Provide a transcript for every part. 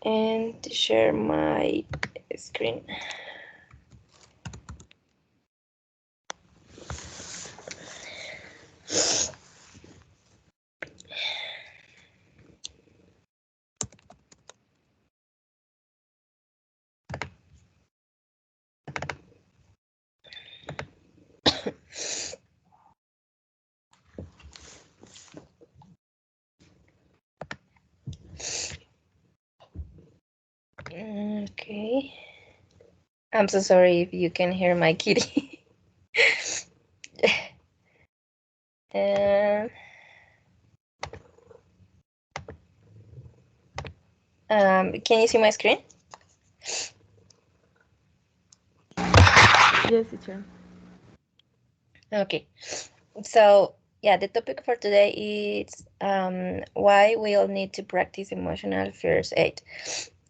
and share my screen. Okay. I'm so sorry if you can hear my kitty. and can you see my screen? Yes, teacher. Okay. So yeah, the topic for today is why we all need to practice emotional first aid.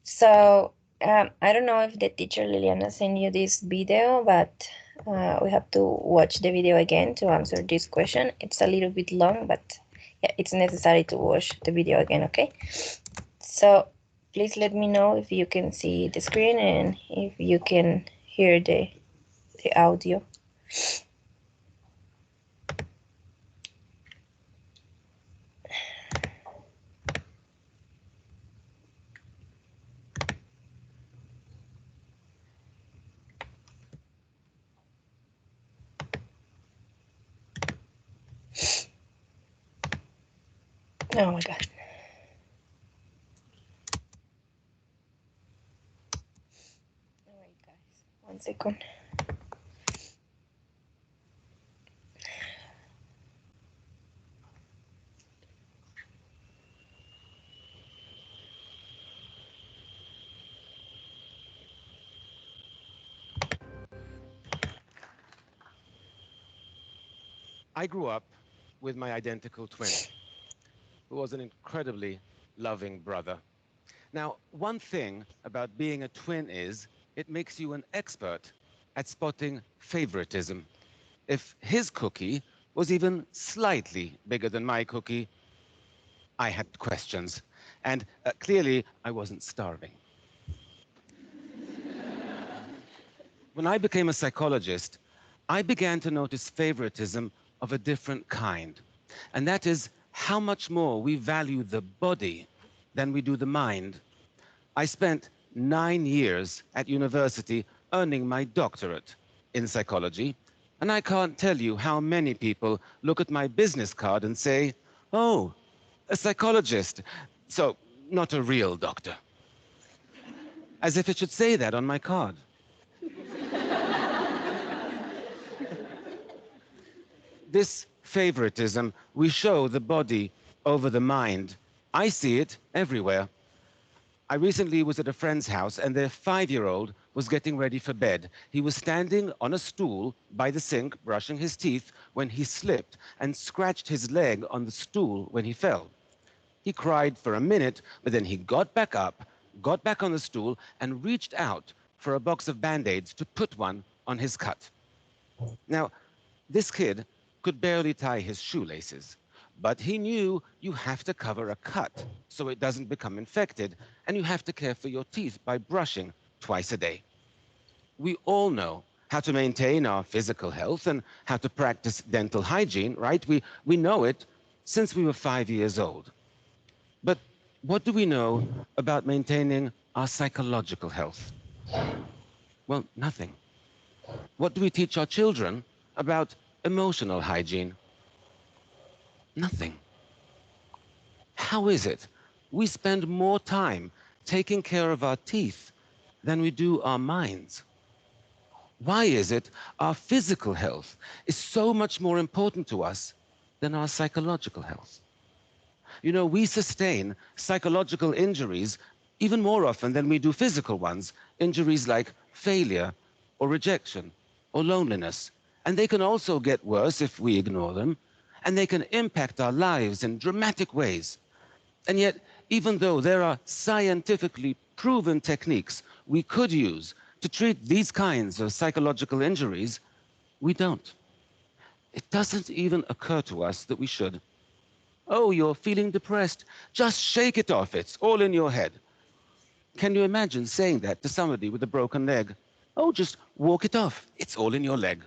So I don't know if the teacher Liliana sent you this video, but we have to watch the video again to answer this question. It's a little bit long, but yeah, it's necessary to watch the video again, okay? So please let me know if you can see the screen and if you can hear the audio. Oh my god. Alright guys, 1 second. I grew up with my identical twin, who was an incredibly loving brother. Now, one thing about being a twin is it makes you an expert at spotting favoritism. If his cookie was even slightly bigger than my cookie, I had questions. And clearly, I wasn't starving. When I became a psychologist, I began to notice favoritism of a different kind. And that is how much more we value the body than we do the mind. I spent 9 years at university earning my doctorate in psychology, and I can't tell you how many people look at my business card and say, "Oh, a psychologist, so not a real doctor." As if it should say that on my card. This favoritism we show the body over the mind. I see it everywhere. I recently was at a friend's house and their 5-year-old was getting ready for bed. He was standing on a stool by the sink, brushing his teeth, when he slipped and scratched his leg on the stool when he fell. He cried for a minute, but then he got back up, got back on the stool, and reached out for a box of Band-Aids to put one on his cut. Now, this kid could barely tie his shoelaces, but he knew you have to cover a cut so it doesn't become infected, and you have to care for your teeth by brushing twice a day. We all know how to maintain our physical health and how to practice dental hygiene, right? We know it since we were 5 years old. But what do we know about maintaining our psychological health? Well, nothing. What do we teach our children about emotional hygiene? Nothing. How is it we spend more time taking care of our teeth than we do our minds? Why is it our physical health is so much more important to us than our psychological health? You know, we sustain psychological injuries even more often than we do physical ones, injuries like failure or rejection or loneliness. And they can also get worse if we ignore them, and they can impact our lives in dramatic ways. And yet, even though there are scientifically proven techniques we could use to treat these kinds of psychological injuries, we don't. It doesn't even occur to us that we should. Oh, you're feeling depressed. Just shake it off. It's all in your head. Can you imagine saying that to somebody with a broken leg? Oh, just walk it off. It's all in your leg.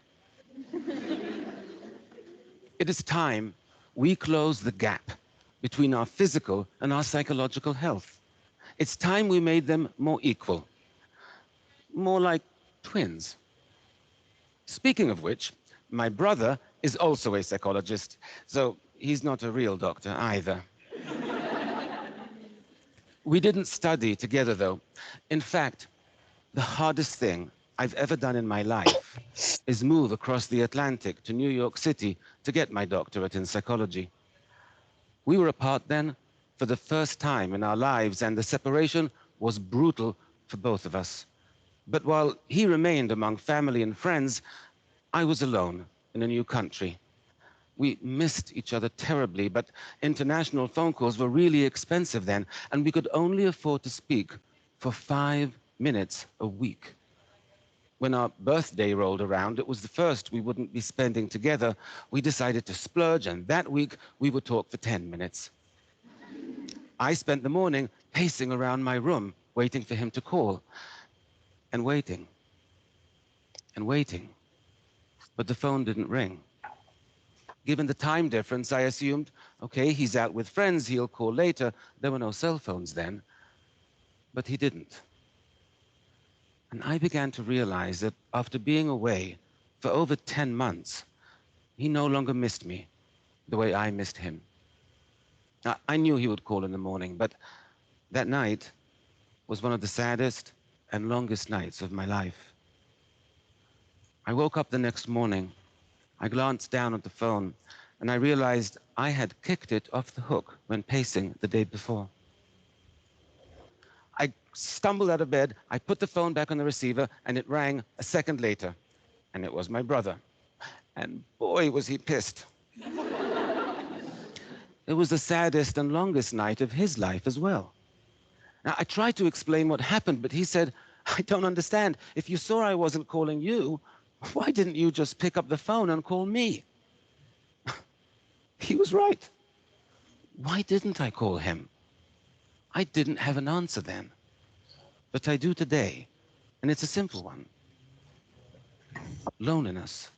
It is time we close the gap between our physical and our psychological health. It's time we made them more equal, more like twins. Speaking of which, my brother is also a psychologist, so he's not a real doctor either. We didn't study together, though. In fact, the hardest thing I've ever done in my life is move across the Atlantic to New York City to get my doctorate in psychology. We were apart then for the first time in our lives, and the separation was brutal for both of us. But while he remained among family and friends, I was alone in a new country. We missed each other terribly, but international phone calls were really expensive then, and we could only afford to speak for 5 minutes a week. When our birthday rolled around, it was the first we wouldn't be spending together. We decided to splurge, and that week we would talk for 10 minutes. I spent the morning pacing around my room, waiting for him to call, and waiting, and waiting. But the phone didn't ring. Given the time difference, I assumed, okay, he's out with friends, he'll call later. There were no cell phones then. But he didn't. And I began to realize that after being away for over 10 months, he no longer missed me the way I missed him. I knew he would call in the morning, but that night was one of the saddest and longest nights of my life. I woke up the next morning. I glanced down at the phone, and I realized I had kicked it off the hook when pacing the day before. I stumbled out of bed, I put the phone back on the receiver, and it rang a second later. And it was my brother. And boy, was he pissed. It was the saddest and longest night of his life as well. Now, I tried to explain what happened, but he said, I don't understand. If you saw I wasn't calling you, why didn't you just pick up the phone and call me? He was right. Why didn't I call him? I didn't have an answer then. But I do today, and it's a simple one. Loneliness.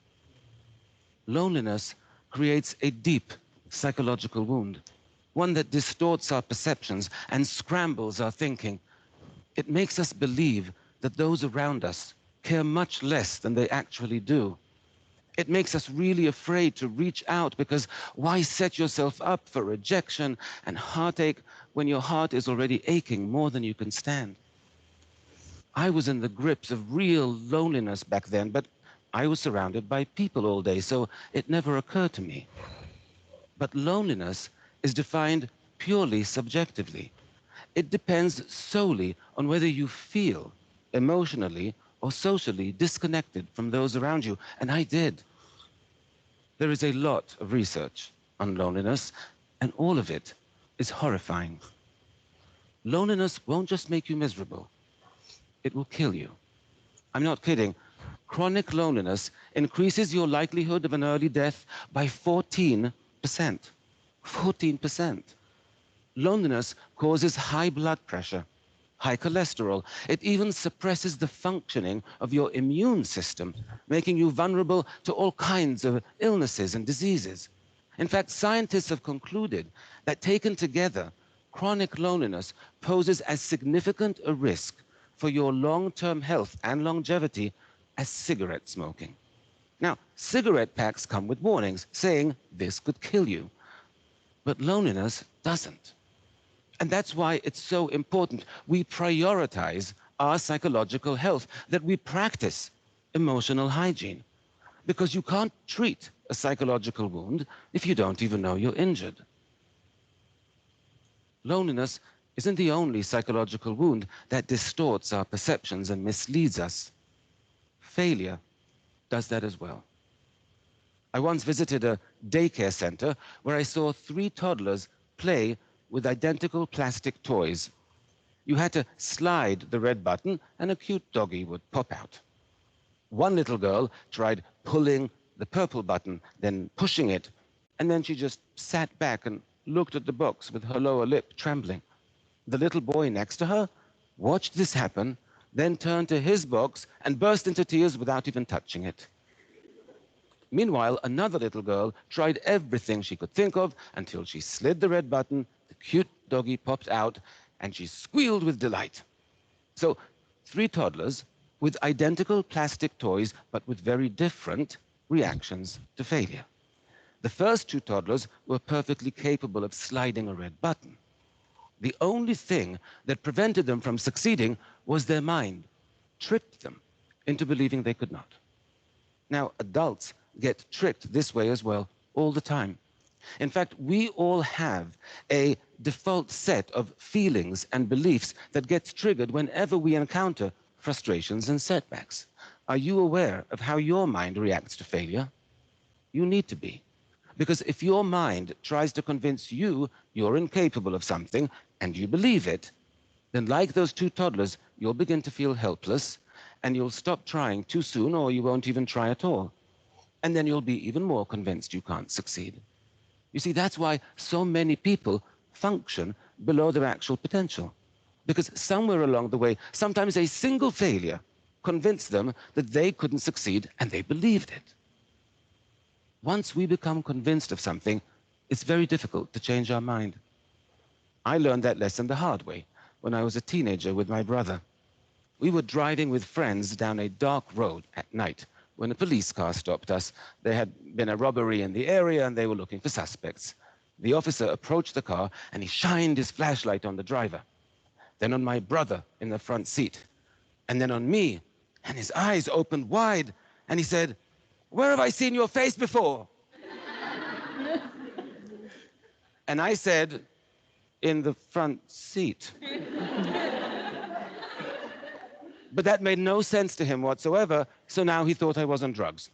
Loneliness creates a deep psychological wound, one that distorts our perceptions and scrambles our thinking. It makes us believe that those around us care much less than they actually do. It makes us really afraid to reach out because why set yourself up for rejection and heartache when your heart is already aching more than you can stand? I was in the grips of real loneliness back then, but I was surrounded by people all day, so it never occurred to me. But loneliness is defined purely subjectively. It depends solely on whether you feel emotionally or socially disconnected from those around you, and I did. There is a lot of research on loneliness, and all of it is horrifying. Loneliness won't just make you miserable, it will kill you. I'm not kidding. Chronic loneliness increases your likelihood of an early death by 14%. 14%. Loneliness causes high blood pressure, high cholesterol. It even suppresses the functioning of your immune system, making you vulnerable to all kinds of illnesses and diseases. In fact, scientists have concluded that taken together, chronic loneliness poses as significant a risk for your long-term health and longevity as cigarette smoking. Now, cigarette packs come with warnings saying this could kill you, but loneliness doesn't. And that's why it's so important we prioritize our psychological health, that we practice emotional hygiene. Because you can't treat a psychological wound if you don't even know you're injured. Loneliness isn't the only psychological wound that distorts our perceptions and misleads us. Failure does that as well. I once visited a daycare center where I saw 3 toddlers play with identical plastic toys. You had to slide the red button and a cute doggy would pop out. One little girl tried pulling the purple button, then pushing it, and then she just sat back and looked at the box with her lower lip trembling. The little boy next to her watched this happen, then turned to his box and burst into tears without even touching it. Meanwhile, another little girl tried everything she could think of until she slid the red button, the cute doggy popped out, and she squealed with delight. So, three toddlers with identical plastic toys, but with very different reactions to failure. The first two toddlers were perfectly capable of sliding a red button. The only thing that prevented them from succeeding was their mind, tricked them into believing they could not. Now, adults get tricked this way as well all the time. In fact, we all have a default set of feelings and beliefs that gets triggered whenever we encounter frustrations and setbacks. Are you aware of how your mind reacts to failure? You need to be. Because if your mind tries to convince you you're incapable of something and you believe it, then like those two toddlers, you'll begin to feel helpless and you'll stop trying too soon or you won't even try at all. And then you'll be even more convinced you can't succeed. You see, that's why so many people function below their actual potential. Because somewhere along the way, sometimes a single failure convinced them that they couldn't succeed and they believed it. Once we become convinced of something, it's very difficult to change our mind. I learned that lesson the hard way when I was a teenager with my brother. We were driving with friends down a dark road at night when a police car stopped us. There had been a robbery in the area and they were looking for suspects. The officer approached the car and he shined his flashlight on the driver, then on my brother in the front seat, and then on me, and his eyes opened wide and he said, "Where have I seen your face before?" And I said, "In the front seat." But that made no sense to him whatsoever, so now he thought I was on drugs.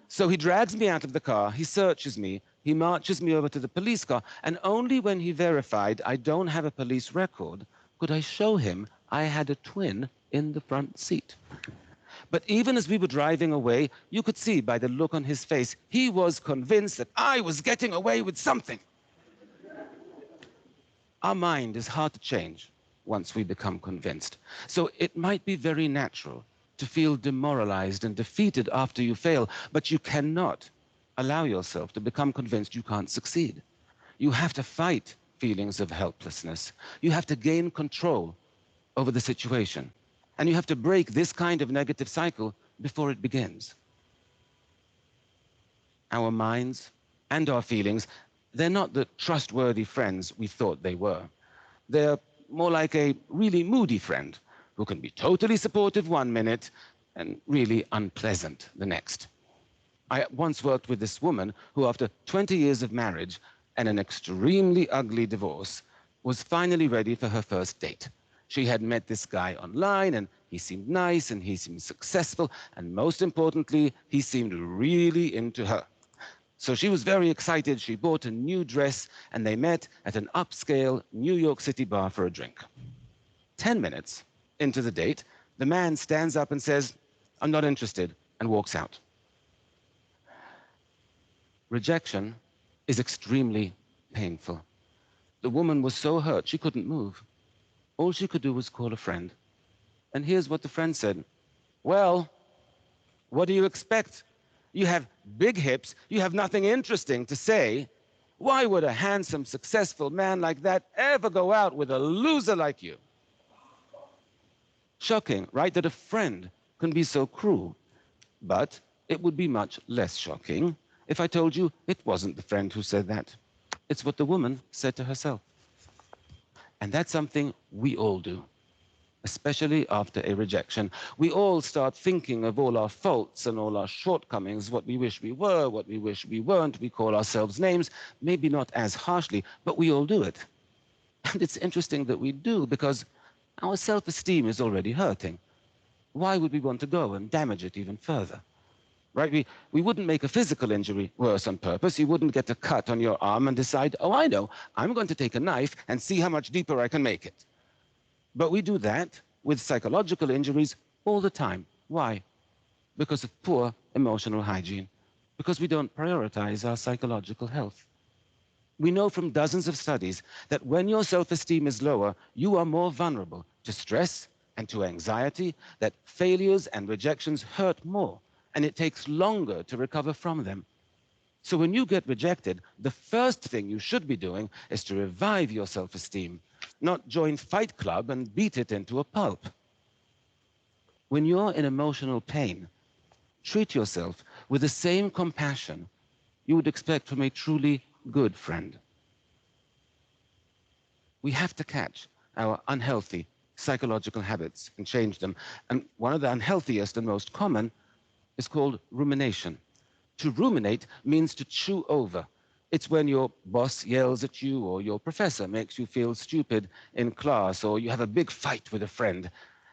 So he drags me out of the car, he searches me, he marches me over to the police car, and only when he verified I don't have a police record could I show him I had a twin in the front seat. But even as we were driving away, you could see by the look on his face, he was convinced that I was getting away with something. Our mind is hard to change once we become convinced. So it might be very natural to feel demoralized and defeated after you fail, but you cannot allow yourself to become convinced you can't succeed. You have to fight feelings of helplessness. You have to gain control over the situation. And you have to break this kind of negative cycle before it begins. Our minds and our feelings, they're not the trustworthy friends we thought they were. They're more like a really moody friend who can be totally supportive one minute and really unpleasant the next. I once worked with this woman who, after 20 years of marriage and an extremely ugly divorce, was finally ready for her first date. She had met this guy online, and he seemed nice, and he seemed successful, and most importantly, he seemed really into her. So she was very excited. She bought a new dress, and they met at an upscale New York City bar for a drink. 10 minutes into the date, the man stands up and says, "I'm not interested," and walks out. Rejection is extremely painful. The woman was so hurt she couldn't move. All she could do was call a friend. And here's what the friend said: "Well, what do you expect? You have big hips, you have nothing interesting to say. Why would a handsome, successful man like that ever go out with a loser like you?" Shocking, right? That a friend can be so cruel. But it would be much less shocking if I told you it wasn't the friend who said that. It's what the woman said to herself. And that's something we all do, especially after a rejection. We all start thinking of all our faults and all our shortcomings, what we wish we were, what we wish we weren't. We call ourselves names, maybe not as harshly, but we all do it. And it's interesting that we do, because our self-esteem is already hurting. Why would we want to go and damage it even further? Right? We wouldn't make a physical injury worse on purpose. You wouldn't get a cut on your arm and decide, "Oh, I know, I'm going to take a knife and see how much deeper I can make it." But we do that with psychological injuries all the time. Why? Because of poor emotional hygiene. Because we don't prioritize our psychological health. We know from dozens of studies that when your self esteem is lower, you are more vulnerable to stress and to anxiety, that failures and rejections hurt more, and it takes longer to recover from them. So when you get rejected, the first thing you should be doing is to revive your self esteem, not join Fight Club and beat it into a pulp. When you're in emotional pain, treat yourself with the same compassion you would expect from a truly good friend. We have to catch our unhealthy psychological habits and change them. And one of the unhealthiest and most common is called rumination. To ruminate means to chew over. It's when your boss yells at you, or your professor makes you feel stupid in class, or you have a big fight with a friend,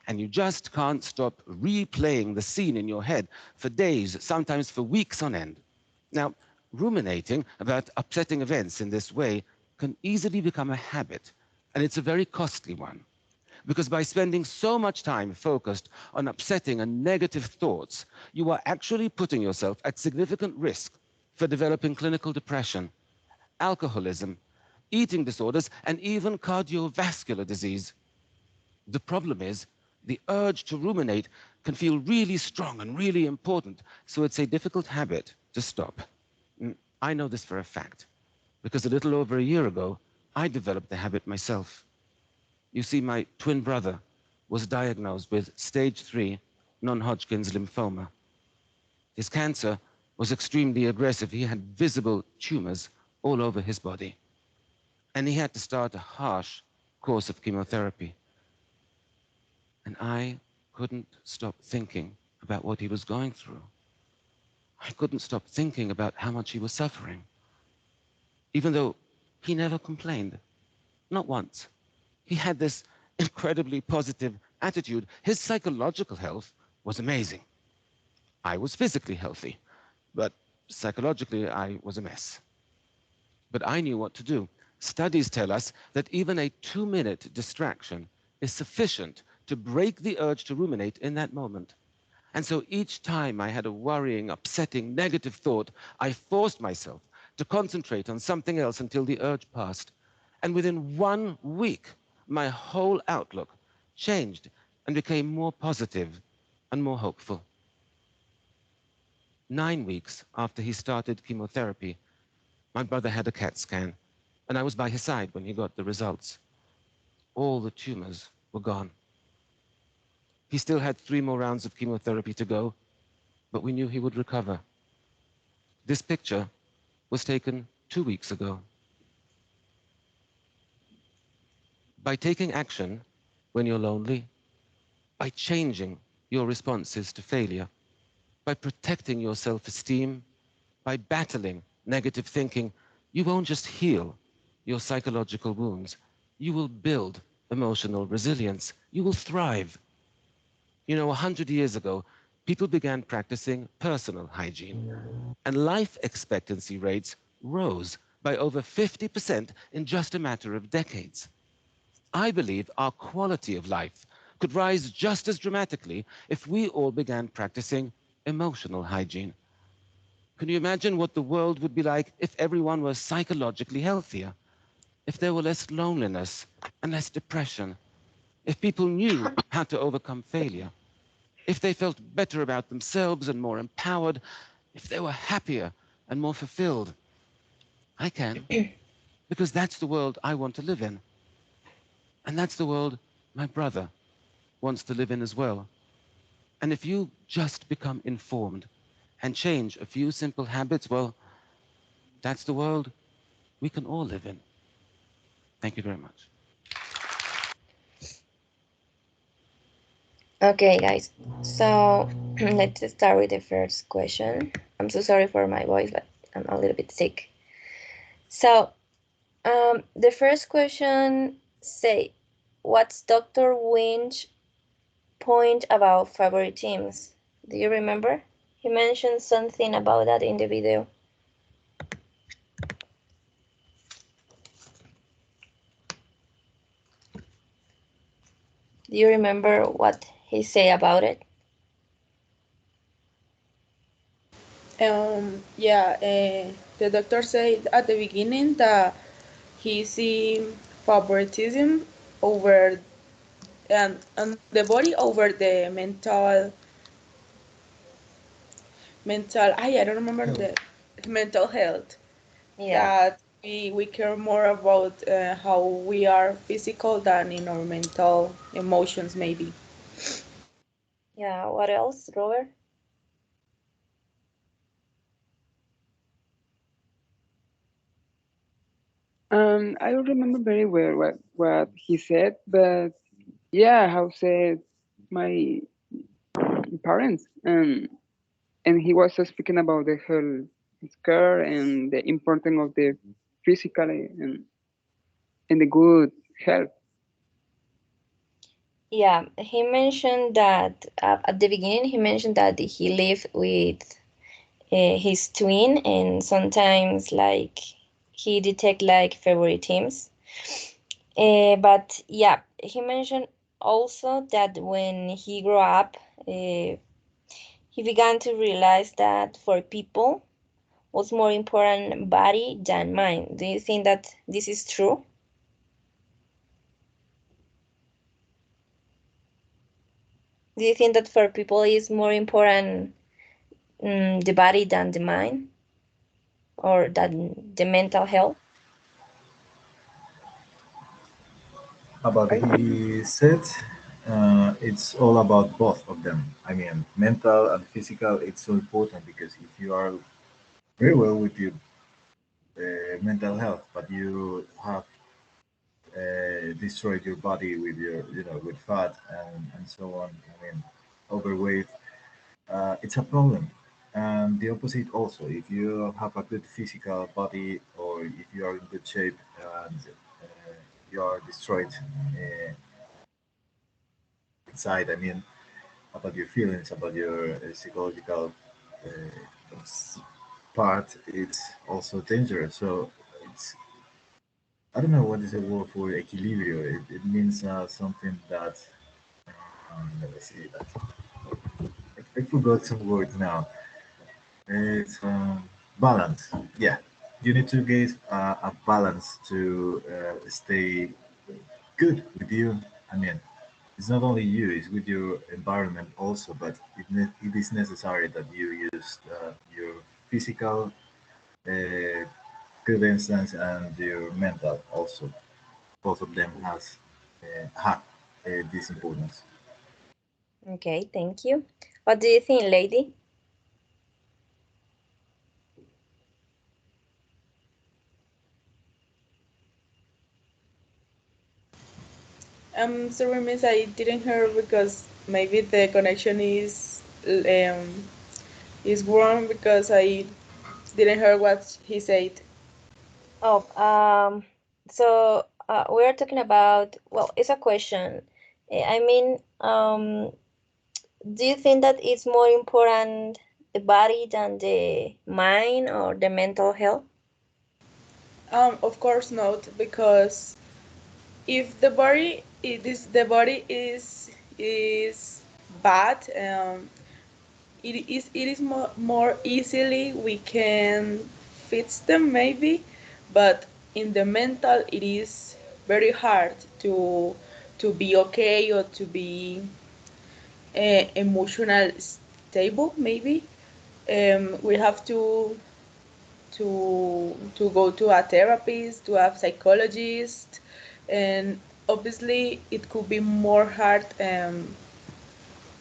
and you just can't stop replaying the scene in your head for days, sometimes for weeks on end. Now, ruminating about upsetting events in this way can easily become a habit, and it's a very costly one. Because by spending so much time focused on upsetting and negative thoughts, you are actually putting yourself at significant risk for developing clinical depression, alcoholism, eating disorders, and even cardiovascular disease. The problem is, the urge to ruminate can feel really strong and really important, so it's a difficult habit to stop. I know this for a fact, because a little over a year ago, I developed the habit myself. You see, my twin brother was diagnosed with stage 3 non-Hodgkin's lymphoma. His cancer was extremely aggressive. He had visible tumors all over his body. And he had to start a harsh course of chemotherapy. And I couldn't stop thinking about what he was going through. I couldn't stop thinking about how much he was suffering, even though he never complained, not once. He had this incredibly positive attitude. His psychological health was amazing. I was physically healthy, but psychologically, I was a mess. But I knew what to do. Studies tell us that even a 2-minute distraction is sufficient to break the urge to ruminate in that moment. And so each time I had a worrying, upsetting, negative thought, I forced myself to concentrate on something else until the urge passed. And within 1 week, my whole outlook changed and became more positive and more hopeful. 9 weeks after he started chemotherapy, my brother had a CAT scan, and I was by his side when he got the results. All the tumors were gone. He still had 3 more rounds of chemotherapy to go, but we knew he would recover. This picture was taken 2 weeks ago. By taking action when you're lonely, by changing your responses to failure, by protecting your self-esteem, by battling negative thinking, you won't just heal your psychological wounds. You will build emotional resilience. You will thrive. 100 years ago, people began practicing personal hygiene, and life expectancy rates rose by over 50% in just a matter of decades. I believe our quality of life could rise just as dramatically if we all began practicing emotional hygiene. Can you imagine what the world would be like if everyone was psychologically healthier? If there were less loneliness and less depression? If people knew how to overcome failure? If they felt better about themselves and more empowered? If they were happier and more fulfilled? I can, because that's the world I want to live in. And that's the world my brother wants to live in as well. And if you just become informed and change a few simple habits, well, that's the world we can all live in. Thank you very much. Okay, guys. So let's start with the first question. I'm so sorry for my voice, but I'm a little bit sick. So, the first question say, what's Dr. Winch point about favorite teams? Do you remember? He mentioned something about that in the video. Do you remember what he say about it? Yeah. The doctor said at the beginning that he see favoritism over and the body over the mental I don't remember Health. the mental health, Yeah, that we care more about how we are physical than in our mental emotions maybe. yeah. What else, Robert? I don't remember very well what he said, but yeah, how said my parents, and he was speaking about the health care and the importance of the physical and the good health. Yeah, he mentioned that at the beginning he mentioned that he lived with his twin, and sometimes like he detect like favorite teams. But yeah, he mentioned also that when he grew up, he began to realize that for people was more important body than mind. Do you think that this is true? Do you think that for people is more important the body than the mind or than the mental health? About I think he said, it's all about both of them. I mean, mental and physical. It's so important because if you are very well with your mental health, but you have destroyed your body with your, with fat and so on. I mean, overweight. It's a problem. And the opposite also. If you have a good physical body, or if you are in good shape and you are destroyed inside, I mean, about your feelings, about your psychological part, it's also dangerous. So it's, I don't know what is the word for equilibrio. It means something that, let me see that. I forgot some words now. It's balance. Yeah, you need to get a balance to stay good with you. I mean, it's not only you; it's with your environment also. But it is necessary that you use your physical uh, good instance and your mental also. Both of them has have this importance. Okay, thank you. What do you think, lady? Sorry, miss, I didn't hear because maybe the connection is wrong because I didn't hear what he said. Oh, so we are talking about, well, it's a question. I mean, do you think that it's more important the body than the mind or the mental health? Of course not, because if the body is bad, it is more easily we can fix them maybe, but in the mental it is very hard to be okay or to be emotional stable maybe. We have to go to a therapist, to a psychologist, and obviously it could be more hard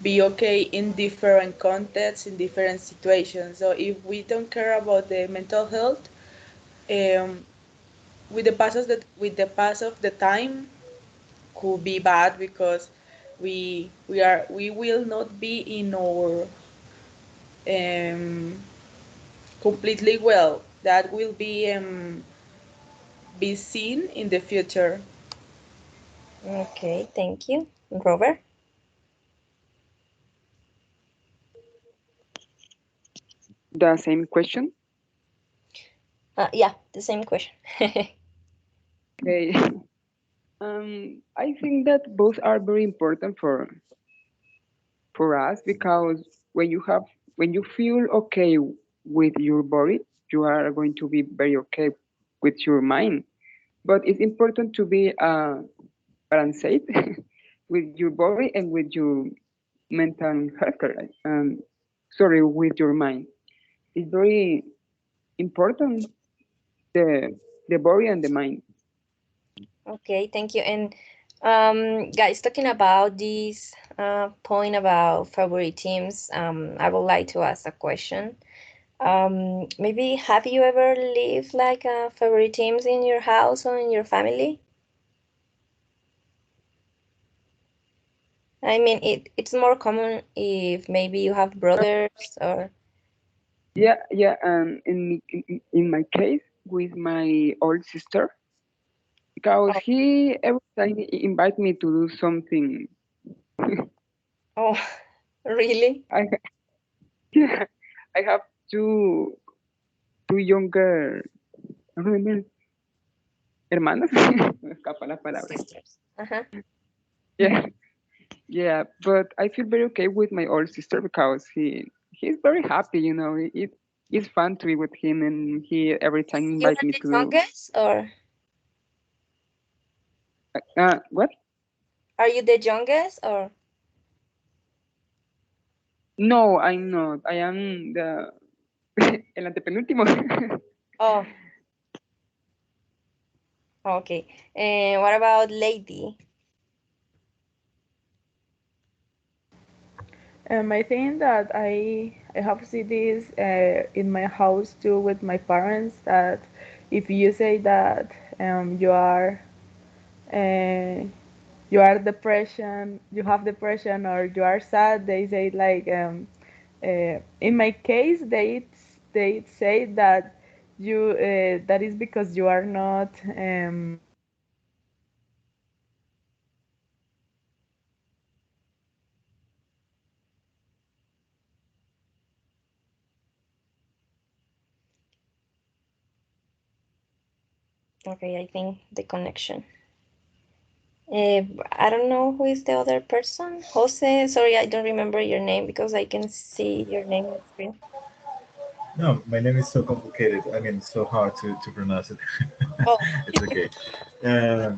be okay in different contexts, in different situations. So if we don't care about the mental health, um, with the pass of the time, could be bad because we will not be in our um, completely well. That will be seen in the future. Okay, thank you. Robert? the same question. Yeah, the same question. Okay. I think that both are very important for us because when you feel okay with your body, you are going to be very okay with your mind. But it's important to be balanced with your body and with your mental health care. Sorry, with your mind. It's very important, the the body and the mind. Okay, thank you. And guys, talking about this point about favorite teams, I would like to ask a question. Maybe have you ever lived like favorite teams in your house or in your family? I mean, it's more common if maybe you have brothers or Yeah, yeah. In my case, with my old sister, because oh, he every time he invite me to do something, oh, really? I yeah, I have two younger, I don't remember, hermanos. Me escapa la palabra. Sisters. Uh-huh. Yeah, yeah. But I feel very okay with my old sister because he's very happy. It's fun to be with him, and he every time You invite are me the to do. youngest, or What? are you the youngest, or No, I'm not. I am the el antepenúltimo. oh, okay. And what about lady? I think that I have seen this in my house too with my parents, that if you say that uh, you are depression, you have depression, or you are sad, they say like in my case they say that you that is because you are not Okay, I think the connection. I don't know who is the other person. Jose, sorry, I don't remember your name because I can see your name on the screen. No, my name is so complicated. I mean, so hard to pronounce it. Oh, It's okay. Uh,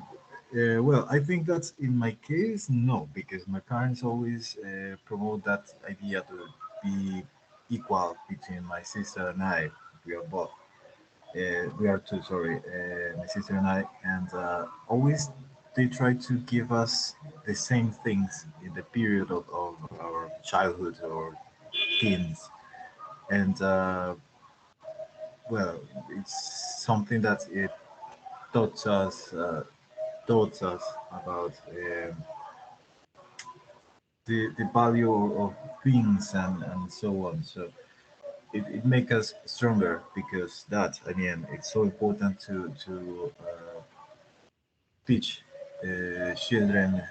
well, I think that in my case, no, because my parents always promote that idea to be equal between my sister and I. We are both. We are two, sorry, my sister and I, and always they try to give us the same things in the period of our childhood or teens. And well, it's something that it taught us taught us about the value of things and so on. So it makes us stronger because that, I mean, it's so important to teach children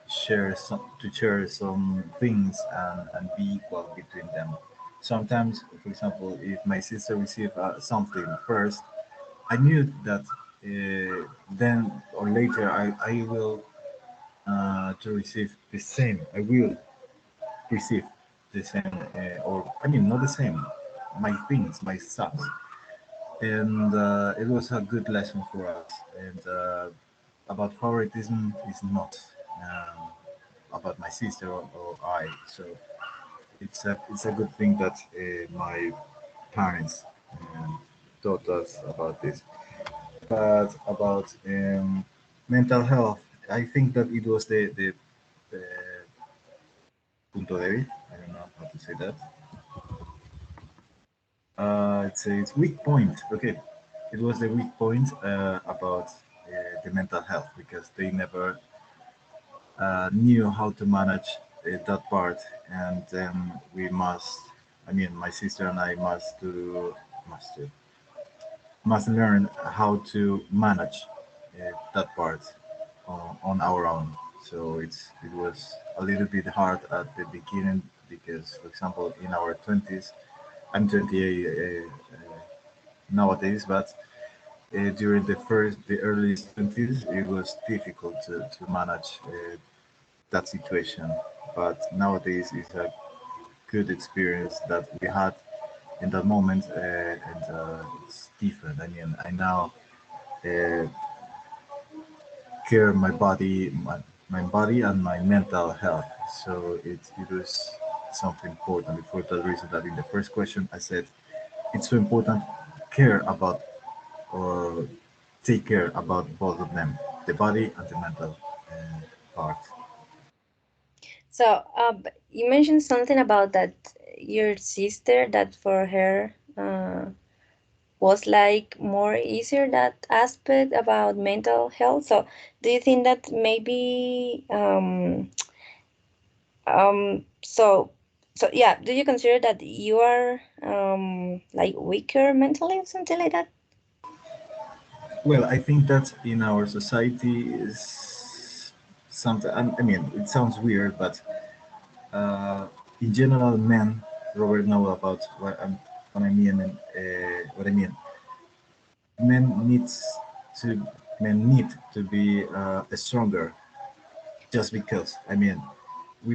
share some things and be equal between them. Sometimes, for example, if my sister received something first, I knew that then or later I will to receive the same. I will receive the same, or I mean, not the same. My things, my stuff, and it was a good lesson for us. And about favoritism is not about my sister or I. So it's a good thing that my parents taught us about this. But about mental health, I think that it was the punto débil. I don't know how to say that. It's weak point. Okay, it was the weak point about the mental health because they never knew how to manage that part, and then we must. I mean, my sister and I must do must learn how to manage that part on our own. So it was a little bit hard at the beginning because, for example, in our 20s, I'm 28 nowadays, but during the earliest 20s, it was difficult to manage that situation. But nowadays, it's a good experience that we had in that moment, and it's different. I mean, I now uh, care my body and my mental health. So it was something important. For that reason, that in the first question I said it's so important care about or take care about both of them, the body and the mental part. So, you mentioned something about that your sister, that for her was like more easier, that aspect about mental health. So, do you think that maybe so yeah, do you consider that you are like weaker mentally or something like that? Well, I think that in our society is something. I mean, it sounds weird, but uh, in general, men Robert know about what I mean. And, what I mean, men needs to men need to be stronger just because. I mean, we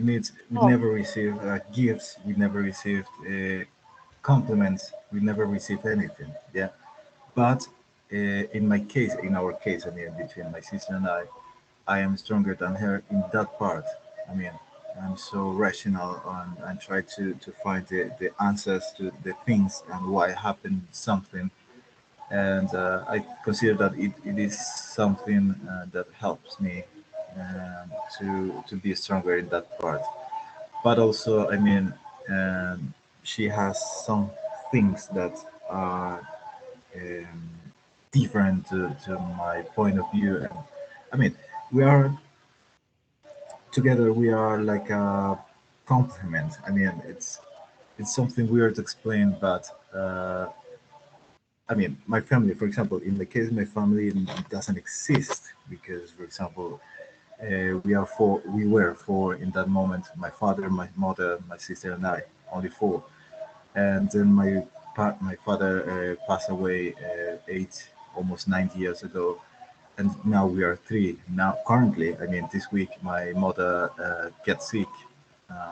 Oh, never receive gifts, we never received compliments, we never receive anything. Yeah, but in my case, in our case, I mean, between my sister and I am stronger than her in that part. I mean, I'm so rational and try to find the answers to the things and why happened something. And I consider that it is something that helps me to be stronger in that part. But also, I mean, she has some things that are um, different to my point of view. And I mean, we are together. We are like a complement. I mean, it's something weird to explain, but I mean, my family, for example, in the case my family doesn't exist because, for example, we are four. We were four in that moment. My father, my mother, my sister, and I. Only four. And then my father passed away 9 years ago, and now we are three. Now, currently, I mean, this week my mother gets sick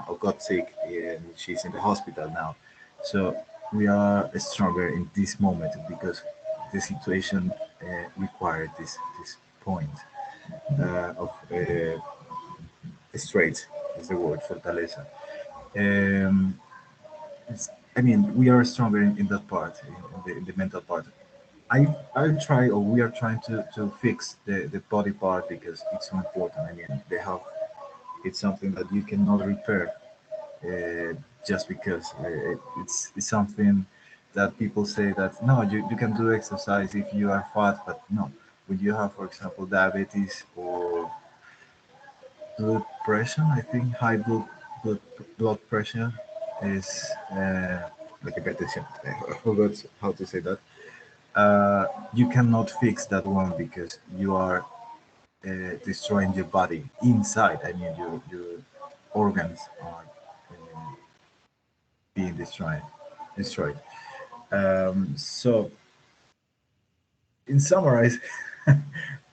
or got sick, and she's in the hospital now. So we are stronger in this moment because the situation required this point of straight is the word fortaleza. Um, I mean, we are stronger in that part, in the mental part. I try, or we are trying to fix the body part because it's so important. I mean, the health, it's something that you cannot repair just because it's something that people say that no, you can do exercise if you are fat, but no, when you have, for example, diabetes or blood pressure. I think high blood, blood pressure is like a hypertension. I forgot how to say that. You cannot fix that one because you are destroying your body inside. I mean, your organs are being destroyed. So, in summarize,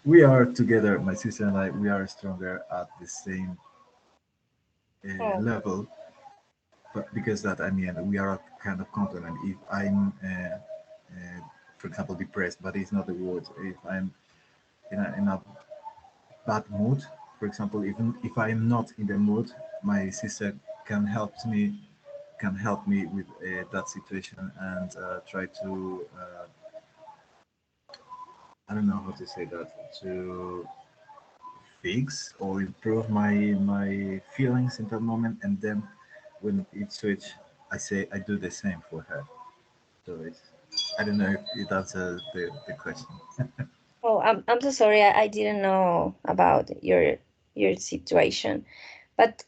we are together, my sister and I. We are stronger at the same oh, level, but because that I mean we are a kind of complement. If I'm, for example, depressed, but it's not the word. If I'm in a bad mood, for example, even if I'm not in the mood, my sister can help me with that situation and try to I don't know how to say that to fix or improve my feelings in that moment, and then when it switch, I do the same for her. So it's I don't know if it answers the question. oh, I'm so sorry. I didn't know about your situation. But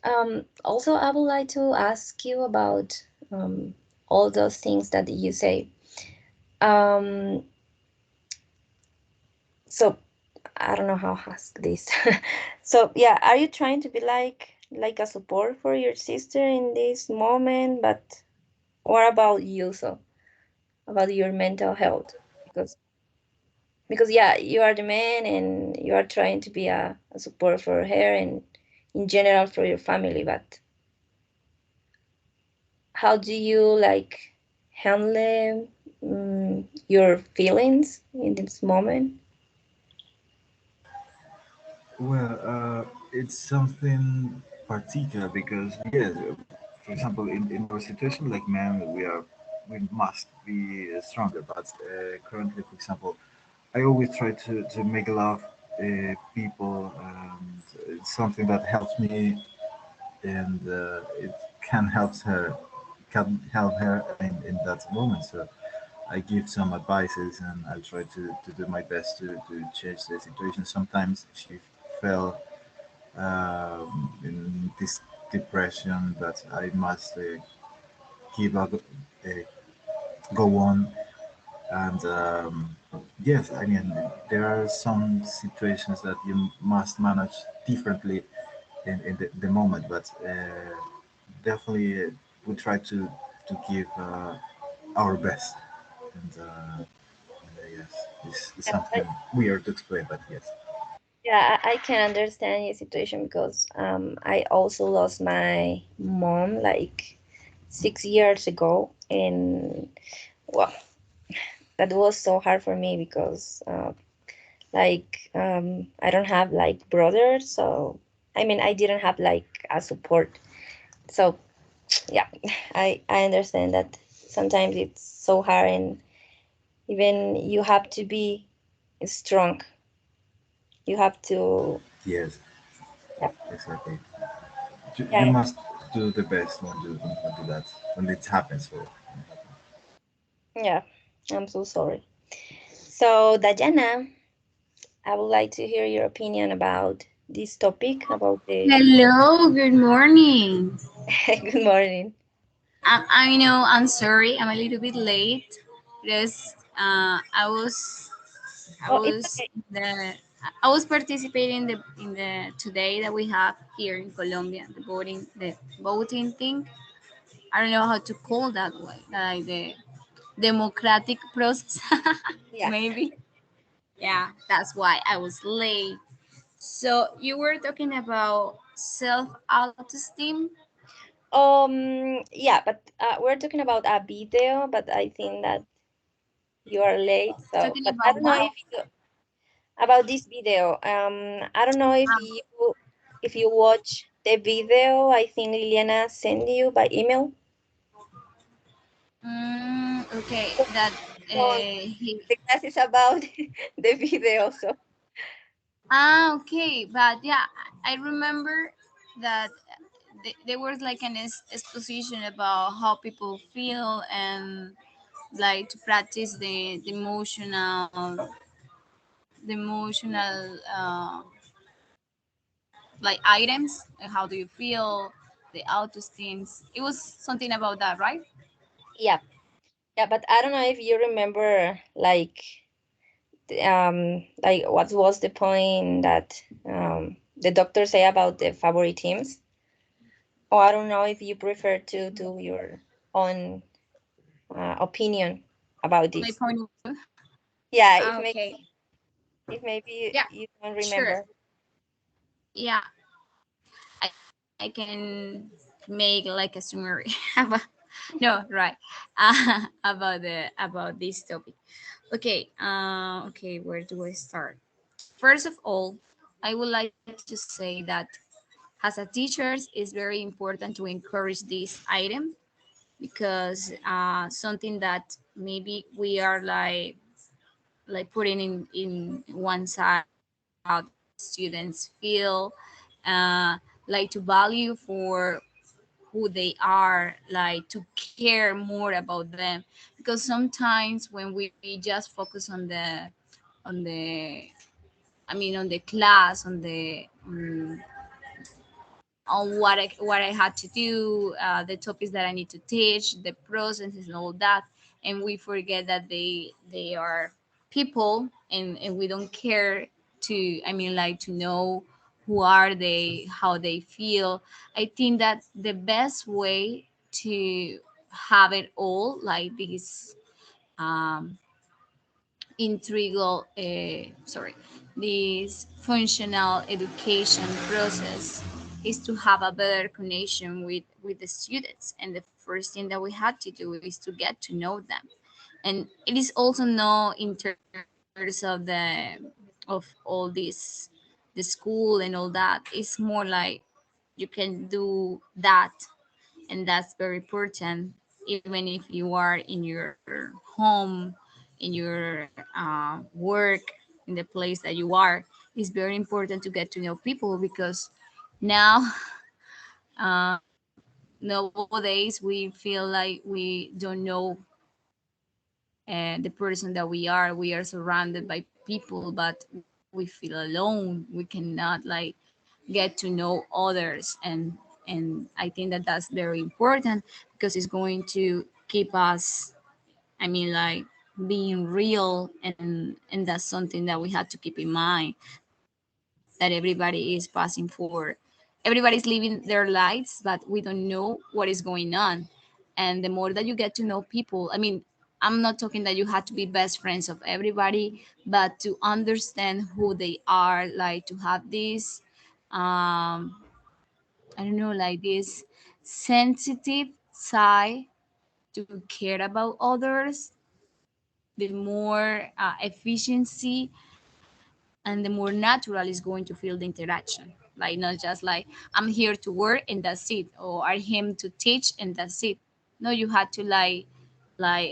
also, I would like to ask you about all those things that you say. Um, so I don't know how to ask this. So yeah, are you trying to be like a support for your sister in this moment? But what about you? So about your mental health, because yeah, you are the man and you are trying to be a support for her and in general for your family. But how do you like handle your feelings in this moment? Well, it's something particular because yes, for example, in our situation like men, we must be stronger. But currently, for example, I always try to make love people, and it's something that helps me, and it can help her in that moment. So I give some advices, and I try to do my best to change the situation. Sometimes she fell in this depression that I must give up, go on. And yes, I mean, there are some situations that you must manage differently in the moment, but definitely we try to give our best. And yes, it's Yeah, something weird to explain, but yes. yeah, I can understand your situation because I also lost my mom like 6 years ago, and well, that was so hard for me because I don't have like brothers, so I mean I didn't have like a support. So yeah, I understand that sometimes it's so hard, and even you have to be strong. You have to, Yes, yeah, exactly. You yeah, must do the best when you do that when it happens. So yeah. I'm so sorry. So Dayana, I would like to hear your opinion about this topic about the. Hello, good morning. Good morning. I know I'm sorry, I'm a little bit late because I Oh, it's was okay. the I was participating in the today that we have here in Colombia, the voting thing. I don't know how to call that way, like the democratic process, Yeah. maybe. Yeah, that's why I was late. So you were talking about self esteem, Yeah, but we're talking about a video, but I think that you are late. So, talking but I about don't know what? if you about this video. I don't know if you watch the video. I think Liliana sent you by email. Okay, So, that so he. the class is about the video. So Okay, but yeah, I remember that there was like an exposition about how people feel and like to practice the emotional like items. Like how do you feel? The auto themes. It was something about that, right? yeah, yeah, but I don't know if you remember like what was the point that the doctor say about the favorite teams. Or I don't know if you prefer to do your own opinion about My this. point of view. Yeah, Okay. if maybe Yeah. you don't Sure. remember. Yeah. I can make like a summary about no right about this topic. Okay. Okay. Where do I start? First of all, I would like to say that as a teachers, it's very important to encourage this item because something that maybe we are like putting in one side how the students feel, like to value for who they are, like to care more about them. Because sometimes when we just focus on the I mean on the class, on what I had to do, the topics that I need to teach, the processes and all that, and we forget that they are people, and we don't care to like to know who are they, how they feel. I think that the best way to have it all like this um, integral sorry this functional education process is to have a better connection with the students and the first thing that we had to do is to get to know them. And it is also not in terms of all this the school and all that. It's more like you can do that, and that's very important. Even if you are in your home, in your work, in the place that you are, it's very important to get to know people, because now nowadays we feel like we don't know the person that we are. We are surrounded by people, but we feel alone. We cannot like get to know others, and I think that that's very important, because it's going to keep us, I mean, like, being real, and that's something that we have to keep in mind, that everybody is passing for. Everybody's living their lives, but we don't know what is going on. And the more that you get to know people, I mean, I'm not talking that you have to be best friends of everybody, but to understand who they are, like to have this I don't know, like this sensitive side to care about others, the more efficiency and the more natural is going to feel the interaction. Like, not just like I'm here to work and that's it, or I'm here to teach and that's it. No, you had to like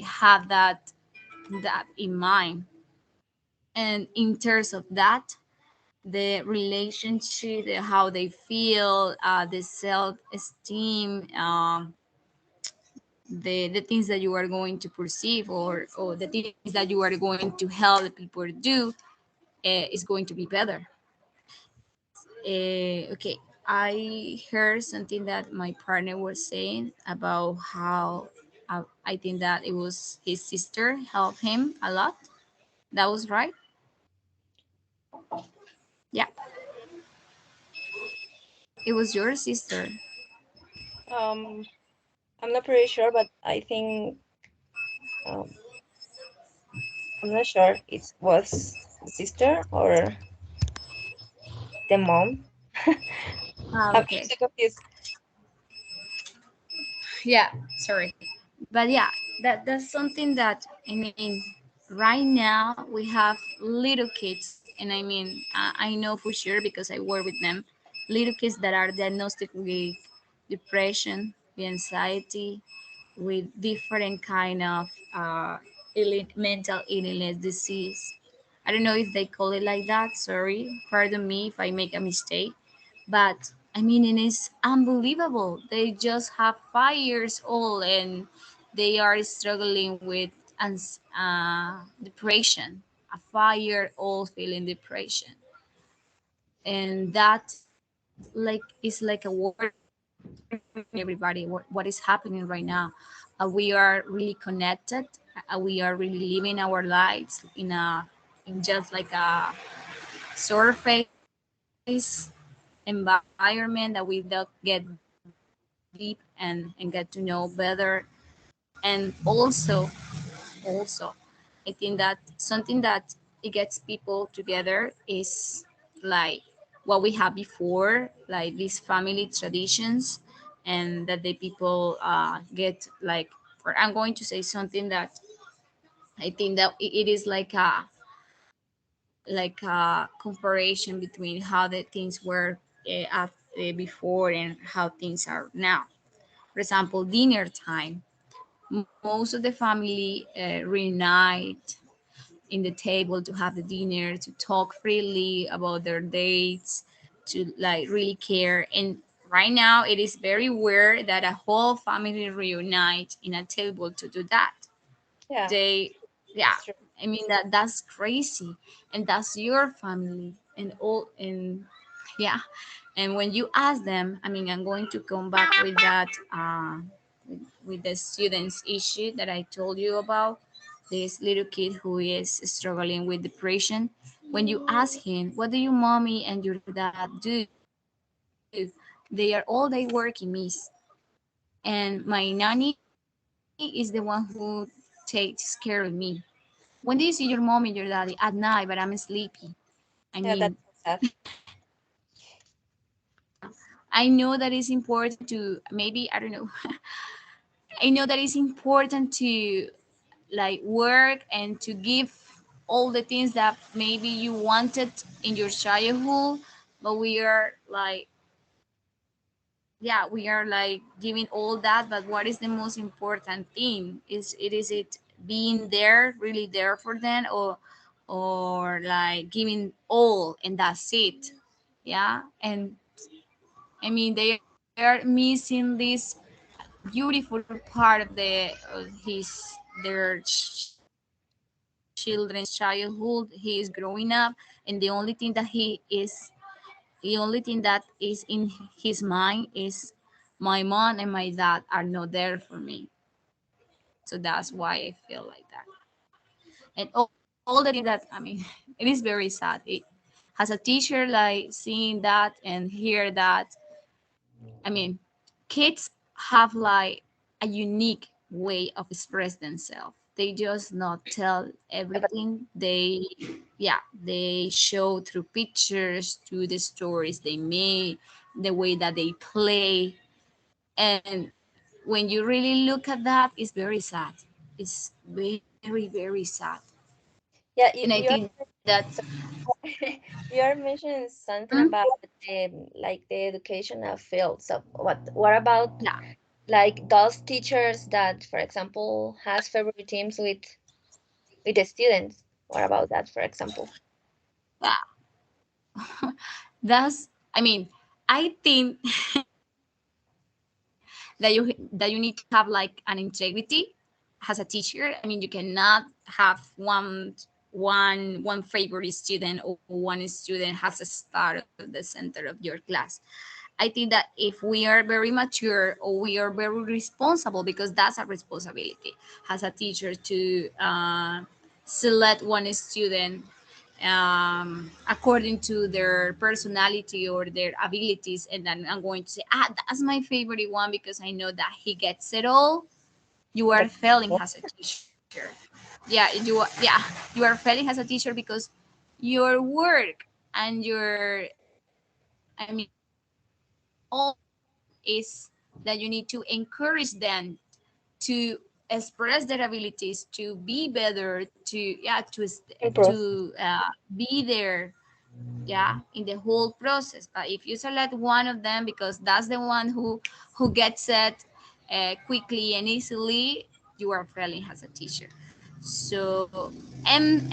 have that in mind. And in terms of that, the relationship, how they feel, the self-esteem, the things that you are going to perceive, or the things that you are going to help people do, is going to be better. Okay, I heard something that my partner was saying about how I think that it was his sister helped him a lot. That was right. Yeah, it was your sister. Um, I'm not pretty sure, but I think um, I'm not sure it was the sister or the mom. I'm Okay. so confused. Yeah, sorry. But yeah, that's something that, I mean, right now we have little kids, and I mean, I know for sure because I work with them, little kids that are diagnosed with depression, with anxiety, with different kind of mental illness disease. I don't know if they call it like that. Sorry, pardon me if I make a mistake, but I mean, it is unbelievable. They just have 5 years old and they are struggling with depression. A 5-year-old feeling depression, and that like is like a warning for everybody. What is happening right now? We are really connected. We are really living our lives in just like a surface environment that we don't get deep and get to know better. And also I think that something that it gets people together is like what we had before, like these family traditions, and that the people get like, or I'm going to say something that I think that it is like a comparison between how the things were before and how things are now. For example, dinner time. Most of the family reunite in the table to have the dinner, to talk freely about their dates, to like really care. And right now, it is very rare that a whole family reunite in a table to do that. Yeah, They, yeah, it's true. I mean, that's crazy, and that's your family and all. And yeah, and when you ask them, I mean, I'm going to come back with that with the students issue that I told you about, this little kid who is struggling with depression. When you ask him, what do your mommy and your dad do? They are all day working, miss. And my nanny is the one who takes care of me. When do you see your mom and your daddy? At night, but I'm sleepy. I mean, Yeah, that's so sad. yeah. I know that it's important to maybe, I don't know, I know that it's important to like work and to give all the things that maybe you wanted in your childhood, but we are like, yeah, we are like giving all that, but what is the most important thing? Is it being there, really there for them, or like giving all and that's it? Yeah. And I mean, they are missing this beautiful part of their children's childhood. He is growing up, and the only thing that is in his mind is my mom and my dad are not there for me. So that's why I feel like that. And all the things that, I mean, it is very sad. As a teacher, like seeing that and hear that, I mean, kids have like a unique way of express themselves. They just not tell everything. Yeah, they show through pictures, through the stories they make, the way that they play. And when you really look at that, it's very sad. It's very, very sad. Yeah, And I think that, you are mentioning hmm, something about like the educational field. So what about yeah, like those teachers that, for example, has favorite teams with the students? What about that, for example? yeah. That's, I mean, I think that you need to have like an integrity as a teacher. I mean, you cannot have one favorite student or one student has a star of the center of your class. I think that if we are very mature or we are very responsible, because that's a responsibility as a teacher to select one student according to their personality or their abilities, and then I'm going to say, that's my favorite one because I know that he gets it all. You are Like, failing as a teacher. Yeah, yeah, you are failing as a teacher because your work and your, I mean, all is that you need to encourage them to express their abilities, to be better, to yeah, improve. be there, yeah, in the whole process. But if you select one of them because that's the one who gets it quickly and easily, you are failing as a teacher. So and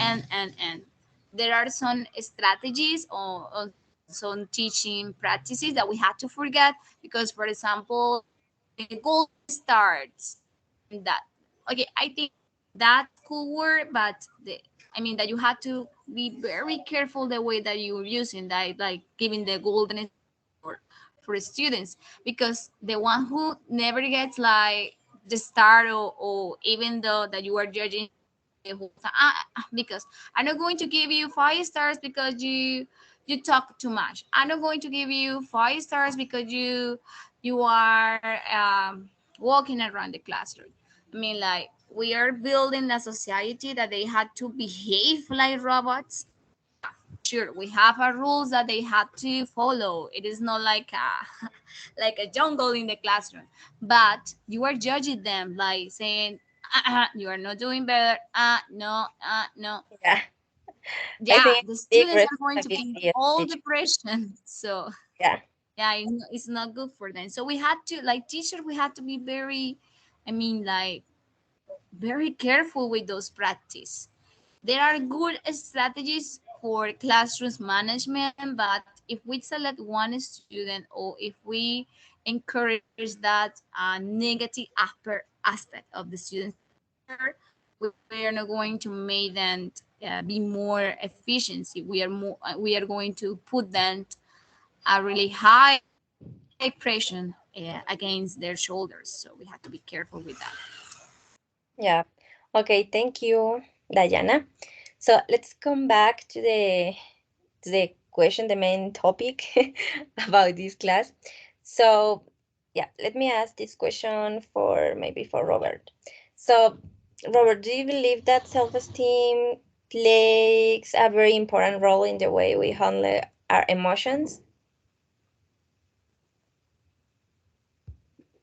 there are some strategies or some teaching practices that we had to forget, because for example, the golden starts and that, okay, I think that could work, but I mean that you have to be very careful the way that you're using that, like giving the golden stars for students, because the one who never gets like the star, or even though that you are judging him the whole time, because I'm not going to give you 5 stars because you talk too much. I'm not going to give you 5 stars because you are walking around the classroom. I mean, like, we are building a society that they had to behave like robots. Yeah, sure, we have our rules that they had to follow. It is not like a like a jungle in the classroom, but you are judging them, like saying, you are not doing better. No, no. Yeah, I Yeah, think the big students are going to be responsibility of all teacher. depression. So Yeah, yeah, it's not good for them. So we had to, like teachers, we had to be very, I mean, like very careful with those practice. There are good strategies for classrooms management, but if we select one student or if we encourage that negative aspect of the student's character, we are not going to make them be more efficiency. We are going to put them a really high pressure against their shoulders. So we have to be careful with that. yeah. Okay, thank you, Diana. So let's come back to the question, the main topic about this class. So yeah, let me ask this question for maybe for Robert. So Robert, do you believe that self-esteem plays a very important role in the way we handle our emotions?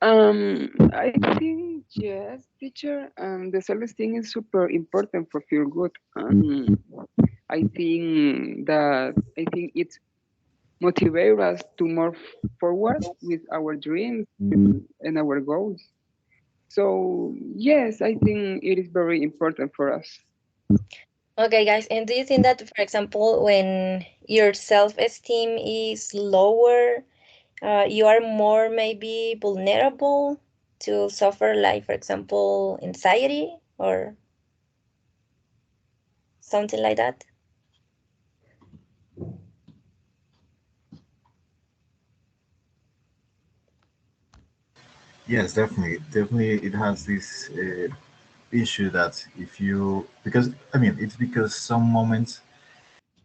I think Yes, teacher. The self-esteem is super important for feel good. I think it motivates us to move forward with our dreams and our goals. So yes, I think it is very important for us. Okay, guys, and do you think that, for example, when your self-esteem is lower, you are more maybe vulnerable to suffer, like, for example, anxiety or something like that? Yes, definitely, definitely, it has this issue that if you, because I mean, it's because some moments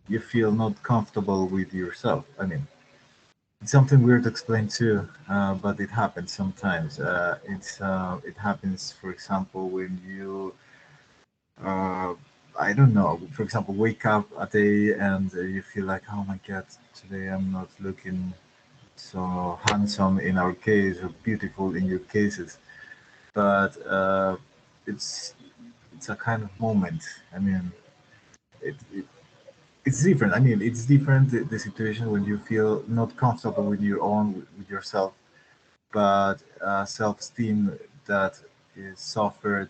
you feel not comfortable with yourself. I mean, it's something weird to explain too, but it happens sometimes. It happens, for example, when you, uh, I don't know, for example, wake up a day and you feel like, oh my God, today I'm not looking so handsome in our case or beautiful in your cases, but it's it's a kind of moment. I mean, it it's different. I mean, it's different the situation when you feel not comfortable with your own with yourself, but self-esteem that is suffered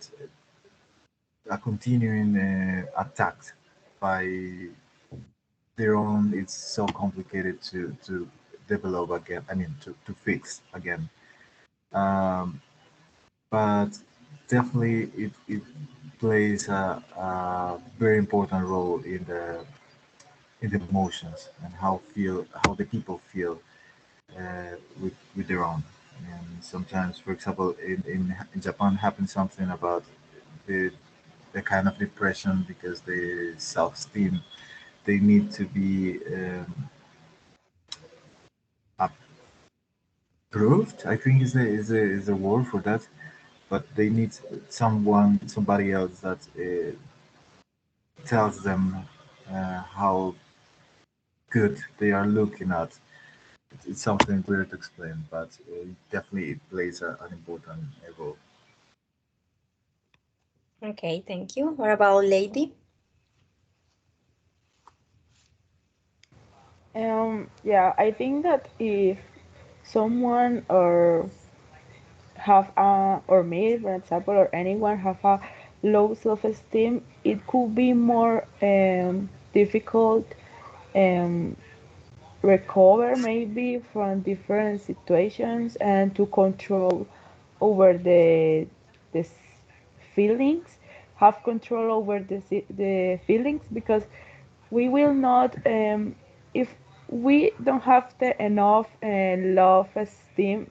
a continuing attack by their own. It's so complicated to develop again. I mean, to fix again. Um, but definitely it plays a very important role in the emotions and how the people feel with their own. And sometimes, for example, in Japan happens something about the the kind of depression because the self-esteem they need to be approved. I think is the word for that. But they need somebody else that tells them how good they are looking at. It's something weird to explain, but definitely it plays an important role. Okay, thank you. What about Lady? Yeah, I think that if someone or have a, or me for example, or anyone have a low self-esteem, it could be more difficult um, recover maybe from different situations and to control over the feelings, have control over the feelings, because we will not if we don't have the enough love esteem,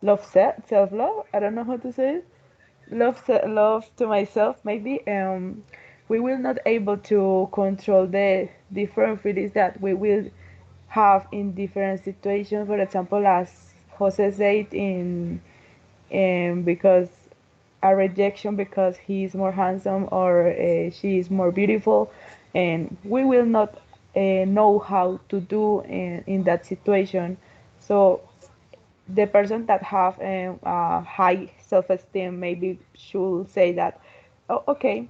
self love, I don't know how to say it, love to myself maybe, we will not able to control the different feelings that we will have in different situations. For example, as Jose said, because a rejection because he is more handsome or she is more beautiful, and we will not know how to do in that situation. So the person that have high self-esteem maybe should say that, oh, okay,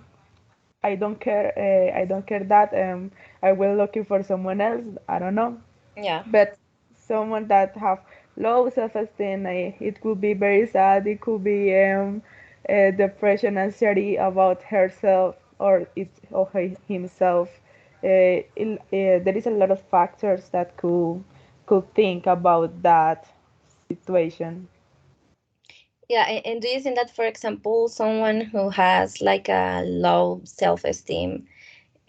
I don't care that I will looking for someone else, I don't know. Yeah. But someone that have low self-esteem, it could be very sad, it could be depression, anxiety about herself or himself. There is a lot of factors that could think about that situation. Yeah, and do you think that, for example, someone who has like a low self-esteem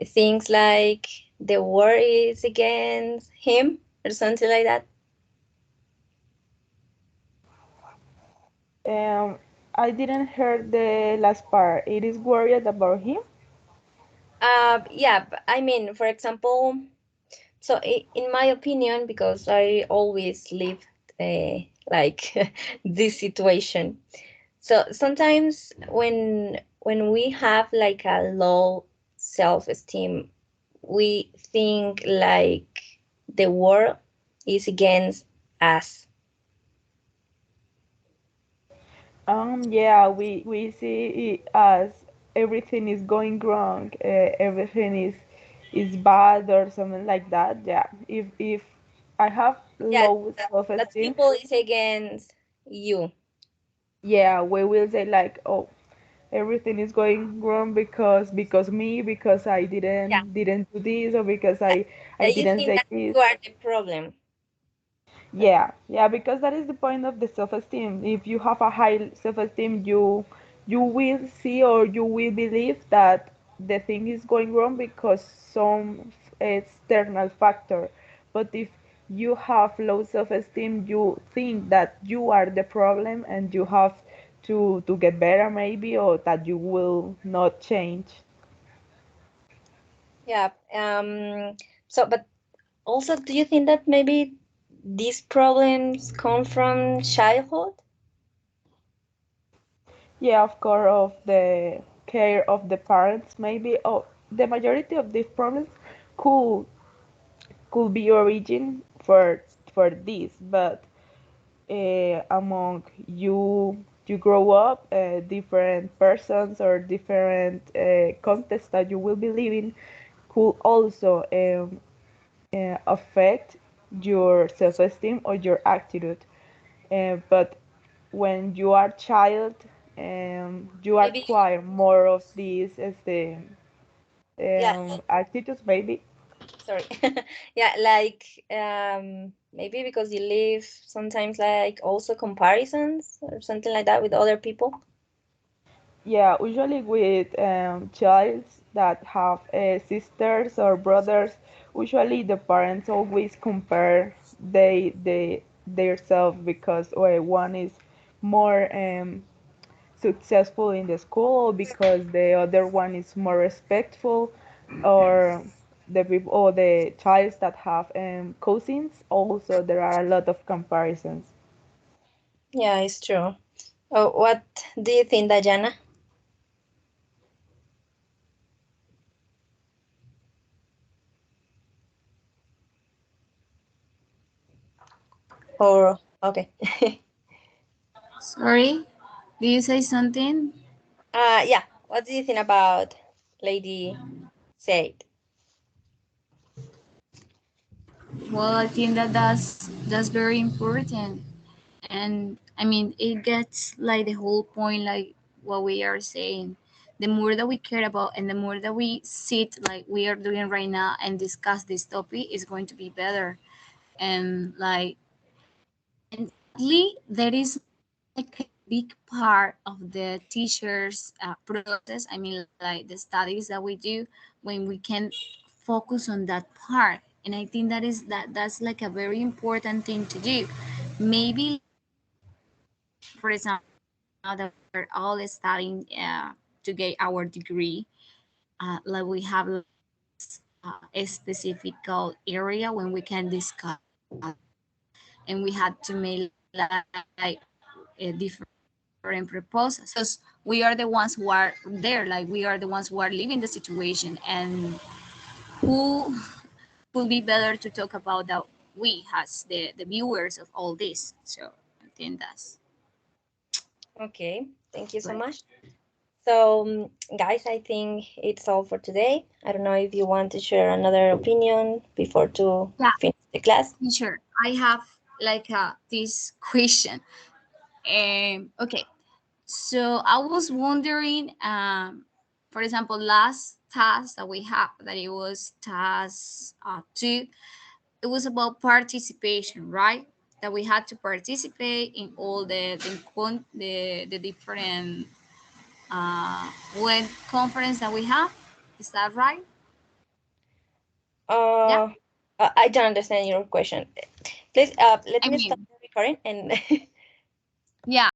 thinks like the war is against him or something like that? um I didn't hear the last part. It is worried about him. Yeah, I mean, for example, so in my opinion, because I always live like this situation. So sometimes when we have like a low self-esteem, we think like the world is against us. Yeah, we see it as everything is going wrong, everything is bad or something like that. Yeah, if I have Yeah, low that self-esteem, people is against you. yeah, we will say like, oh, everything is going wrong because me, because I Yeah, didn't do this, or because that, I you didn't think say that this. you are the problem. Yeah, yeah, because that is the point of the self-esteem. If you have a high self-esteem, you will see or you will believe that the thing is going wrong because some external factor. But if you have low self-esteem, you think that you are the problem and you have to get better maybe, or that you will not change. Yeah. So, but also, do you think that maybe these problems come from childhood? Yeah, of course, of the care of the parents, maybe. Oh, the majority of these problems could could be origin for this, but among you grow up, different persons or different contexts that you will be living could also affect your self-esteem or your attitude. But when you are child, you Maybe, acquire more of these as the yeah, attitudes maybe. sorry. Yeah, like maybe because you live sometimes like also comparisons or something like that with other people. Yeah, usually with childs that have sisters or brothers, usually the parents always compare they their self because one is more successful in the school, because the other one is more respectful, or the people or the childs that have cousins. Also, there are a lot of comparisons. Yeah, it's true. Oh, what do you think, Dayana? Or okay. Sorry, do you say something? Yeah. What do you think about Lady Said? Well, I think that that's very important, and I mean it gets like the whole point, like what we are saying. The more that we care about, and the more that we sit like we are doing right now and discuss this topic, is going to be better. And like, and sadly, there is like a big part of the teachers' process. I mean, like the studies that we do when we can focus on that part. And I think that's like a very important thing to do. Maybe, for example, right now that we're all studying to get our degree, like we have like this a specific area when we can discuss about that, and we had to make like different proposals because we are the ones who are there, like we are the ones who are living the situation, and who would be better to talk about that, we as the viewers of all this. So I think that's Okay. Thank you so right. much. So, guys, I think it's all for today. I don't know if you want to share another opinion before to Yeah, finish the class. teacher, I have like this question. Okay, so I was wondering, for example, last task that we have, that it was task two, it was about participation, right? That we had to participate in all the different web conference that we have. Is that right? Yeah. Uh, I don't understand your question. Please, let I me stop mean, the recording and yeah.